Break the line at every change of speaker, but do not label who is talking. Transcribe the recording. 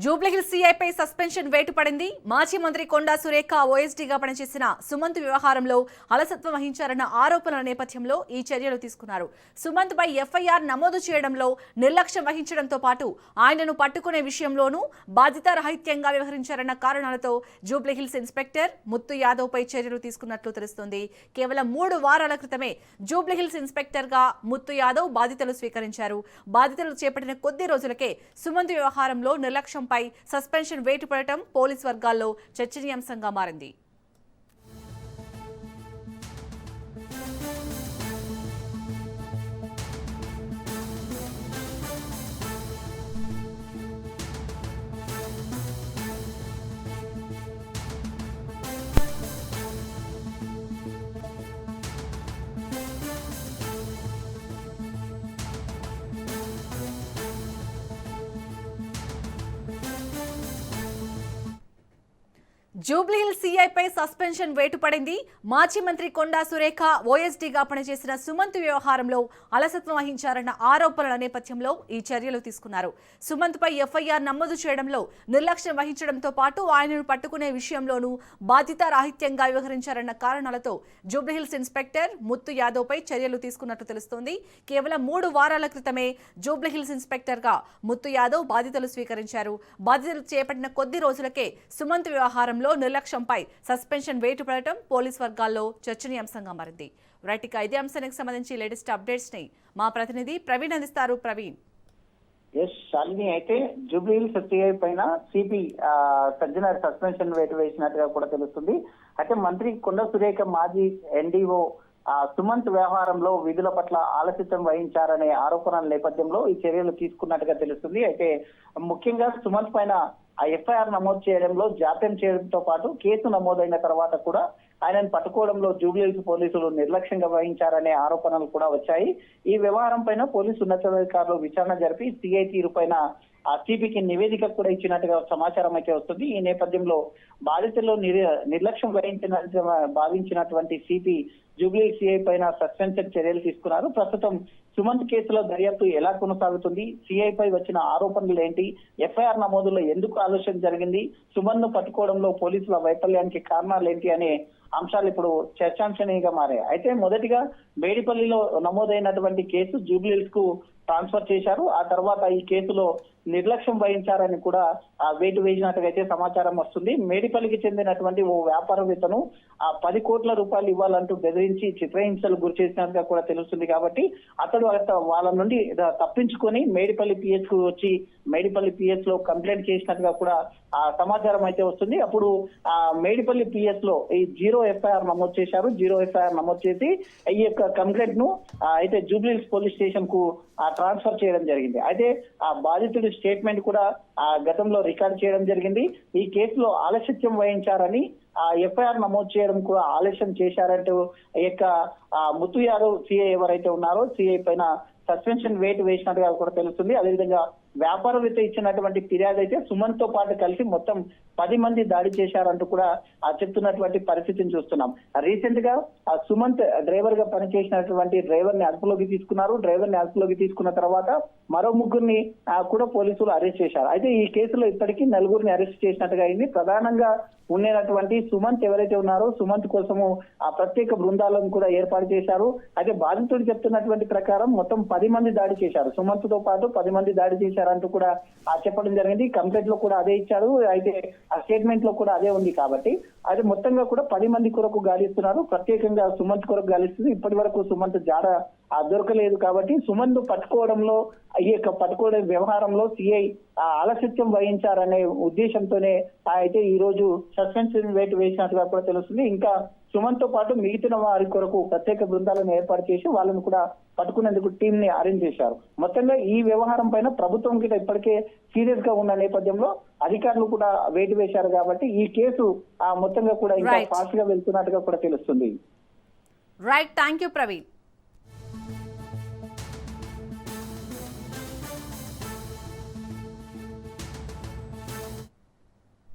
Jubilee Hills సీఐపై suspension వేటు పడింది. మాజీ మంత్రి కొండా సురేఖ ఓఎస్డీగా పనిచేసిన సుమంత్ వ్యవహారంలో అలసత్వం వహించారన్న ఆరోపణల నేపథ్యంలో ఈ చర్యలు తీసుకున్నారు. సుమంత్ పై ఎఫ్ఐఆర్ నమోదు చేయడంలో నిర్లక్ష్యం వహించడంతో పాటు ఆయనను పట్టుకునే విషయంలోనూ బాధ్యతారహిత్యంగా వ్యవహరించారన్న కారణాలతో జూబ్లీహిల్స్ ఇన్స్పెక్టర్ ముత్తు యాదవ్ పై చర్యలు తీసుకున్నట్లు తెలుస్తోంది. కేవలం 3 వారాల క్రితమే జూబ్లీహిల్స్ ఇన్స్పెక్టర్ గా ముత్తు యాదవ్ బాధ్యతలు స్వీకరించారు. బాధ్యతలు చేపట్టిన కొద్ది రోజులకే సుమంత్ వ్యవహారంలో నిర్లక్ష్యం పై సస్పెన్షన్ వేటు పడటం పోలీస్ వర్గాల్లో చర్చనీయాంశంగా మారింది. జూబ్లీహిల్స్ సీఐపై సస్పెన్షన్ వేటు పడింది. మాజీ మంత్రి కొండా సురేఖ ఓఎస్డీగా పనిచేసిన సుమంత్ వ్యవహారంలో అలసత్వం వహించారన్న ఆరోపణల నేపథ్యంలో ఈ చర్యలు తీసుకున్నారు. సుమంత్ పై ఎఫ్ఐఆర్ నమోదు చేయడంలో నిర్లక్ష్యం వహించడంతో పాటు ఆయనను పట్టుకునే విషయంలోనూ బాధ్యతారాహిత్యంగా వ్యవహరించారన్న కారణాలతో జూబ్లీహిల్స్ ఇన్స్పెక్టర్ ముత్తు యాదవ్ పై చర్యలు తీసుకున్నట్లు తెలుస్తోంది. కేవలం 3 వారాల క్రితమే జూబ్లీహిల్స్ ఇన్స్పెక్టర్ గా ముత్తు యాదవ్ బాధ్యతలు స్వీకరించారు. బాధ్యతలు చేపట్టిన కొద్ది రోజులకే సుమంత్ వ్యవహారంలో నిర్లక్ష్యంపై సస్పెన్షన్ వేటు పడటం పోలీస్ వర్గాల్లో చర్చనీయాంశంగా మారింది. రైట్, ఇక ఇదే అంశానికి సంబంధించి లేటెస్ట్ అప్డేట్స్ ని మా ప్రతినిధి ప్రవీణ్ అందిస్తారు. ప్రవీణ్.
శాలిని, అయితే జూబ్లీహిల్స్ సిఐ పైన సిపి సజ్జనార్ సస్పెన్షన్ వేటు వేసినట్టుగా కూడా తెలుస్తుంది. అయితే మంత్రి కొండా సురేఖ మాజీ ఎన్డీఓ సుమంత్ వ్యవహారంలో విధుల పట్ల ఆలస్యం వహించారనే ఆరోపణల నేపథ్యంలో ఈ చర్యలు తీసుకున్నట్టుగా తెలుస్తుంది. అయితే ముఖ్యంగా సుమంత్ పైన ఎఫ్ఐఆర్ నమోదు చేయడంలో జాప్యం చేయడంతో పాటు కేసు నమోదైన తర్వాత కూడా ఆయనను పట్టుకోవడంలో జూబ్లీహిల్స్ పోలీసులు నిర్లక్ష్యంగా వహించారనే ఆరోపణలు కూడా వచ్చాయి. ఈ వ్యవహారం పైన పోలీసు ఉన్నతాధికారులు విచారణ జరిపి సిఐ తీరు పైన సిపికి నివేదిక కూడా ఇచ్చినట్టుగా సమాచారం అయితే వస్తుంది. ఈ నేపథ్యంలో బాధితుల్లో నిర్లక్ష్యం భావించినటువంటి సిపి జూబ్లీహిల్స్ సిఐ పైన సస్పెన్షన్ చర్యలు తీసుకున్నారు. ప్రస్తుతం సుమంత్ కేసులో దర్యాప్తు ఎలా కొనసాగుతుంది, సిఐ పై వచ్చిన ఆరోపణలు ఏంటి, ఎఫ్ఐఆర్ నమోదులో ఎందుకు ఆలస్యం జరిగింది, సుమంత్ ను పట్టుకోవడంలో పోలీసుల వైఫల్యానికి కారణాలు ఏంటి అనే అంశాలు ఇప్పుడు చర్చాంశనీయంగా మారాయి. అయితే మొదటిగా మేడిపల్లిలో నమోదైనటువంటి కేసు జూబ్లీహిల్స్ కు ట్రాన్స్ఫర్ చేశారు. ఆ తర్వాత ఈ కేసులో నిర్లక్ష్యం వహించారని కూడా వేటు వేసినట్టుగా అయితే సమాచారం వస్తుంది. మేడిపల్లికి చెందినటువంటి ఓ వ్యాపారవేత్తను 10 కోట్ల రూపాయలు ఇవ్వాలంటూ బెదిరించి చిత్రహింసలు గురి చేసినట్టుగా కూడా తెలుస్తుంది. కాబట్టి అతడు వాళ్ళ నుండి తప్పించుకొని మేడిపల్లి పిఎస్ కు వచ్చి మేడిపల్లి పిఎస్ లో కంప్లైంట్ చేసినట్టుగా కూడా సమాచారం అయితే వస్తుంది. అప్పుడు మేడిపల్లి పిఎస్ లో ఈ 0 ఎఫ్ఐఆర్ నమోదు చేశారు. 0 ఎఫ్ఐఆర్ నమోదు చేసి ఈ యొక్క కంప్లైంట్ ను అయితే జూబ్లీహిల్స్ పోలీస్ స్టేషన్ కు ట్రాన్స్ఫర్ చేయడం జరిగింది. అయితే ఆ బాధితుడి స్టేట్మెంట్ కూడా గతంలో రికార్డ్ చేయడం జరిగింది. ఈ కేసులో ఆలస్యం వహించారని ఎఫ్ఐఆర్ నమోదు చేయడం కూడా ఆలస్యం చేశారంటూ ఈ యొక్క ముత్తు యాదవ్ సిఐ ఎవరైతే ఉన్నారో సిఐ పైన సస్పెన్షన్ వేటు వేసినట్టుగా కూడా తెలుస్తుంది. అదేవిధంగా వ్యాపారవేత్త ఇచ్చినటువంటి ఫిర్యాదు అయితే సుమంత్ తో పాటు కలిసి మొత్తం 10 మంది దాడి చేశారంటూ కూడా చెప్తున్నటువంటి పరిస్థితిని చూస్తున్నాం. రీసెంట్ గా సుమంత్ డ్రైవర్ గా పనిచేసినటువంటి డ్రైవర్ ని అదుపులోకి తీసుకున్నారు. డ్రైవర్ ని అదుపులోకి తీసుకున్న తర్వాత మరో 3 కూడా పోలీసులు అరెస్ట్ చేశారు. అయితే ఈ కేసులో ఇప్పటికీ 4 అరెస్ట్ చేసినట్టుగా అయింది. ప్రధానంగా ఉండేటువంటి సుమంత్ ఎవరైతే ఉన్నారో సుమంత్ కోసము ప్రత్యేక బృందాలను కూడా ఏర్పాటు చేశారు. అయితే బాధితుడు చెప్తున్నటువంటి ప్రకారం మొత్తం 10 మంది దాడి చేశారు. సుమంత్ తో పాటు 10 మంది దాడి చేశారంటూ కూడా చెప్పడం జరిగింది. కంప్లైంట్ లో కూడా అదే ఇచ్చారు. అయితే ఆ స్టేట్మెంట్ లో కూడా అదే ఉంది. కాబట్టి అది మొత్తంగా కూడా 10 మంది కొరకు గాలిస్తున్నారు. ప్రత్యేకంగా సుమంత్ కొరకు గాలిస్తుంది. ఇప్పటి వరకు సుమంత్ జాడ దొరకలేదు. కాబట్టి సుమంత్ పట్టుకోవడంలో ఈ యొక్క పట్టుకోవడం వ్యవహారంలో సిఐ ఆలస్యం వహించారనే ఉద్దేశంతోనే అయితే ఈ రోజు సస్పెన్షన్ వేటు వేసినట్టుగా కూడా తెలుస్తుంది. ఇంకా సుమంత్ తో పాటు మిగతా వారి కొరకు ప్రత్యేక బృందాలను ఏర్పాటు చేసి వాళ్ళని కూడా పట్టుకునేందుకు టీం ని అరేంజ్ చేశారు. మొత్తంగా ఈ వ్యవహారం పైన ప్రభుత్వం కింద ఇప్పటికే సీరియస్ గా ఉన్న నేపథ్యంలో అధికారులు కూడా వేటు వేశారు. కాబట్టి ఈ కేసు మొత్తంగా కూడా ఇంకా ఫాస్ట్ గా వెళ్తున్నట్టుగా కూడా తెలుస్తుంది.
Right, thank you Praveen.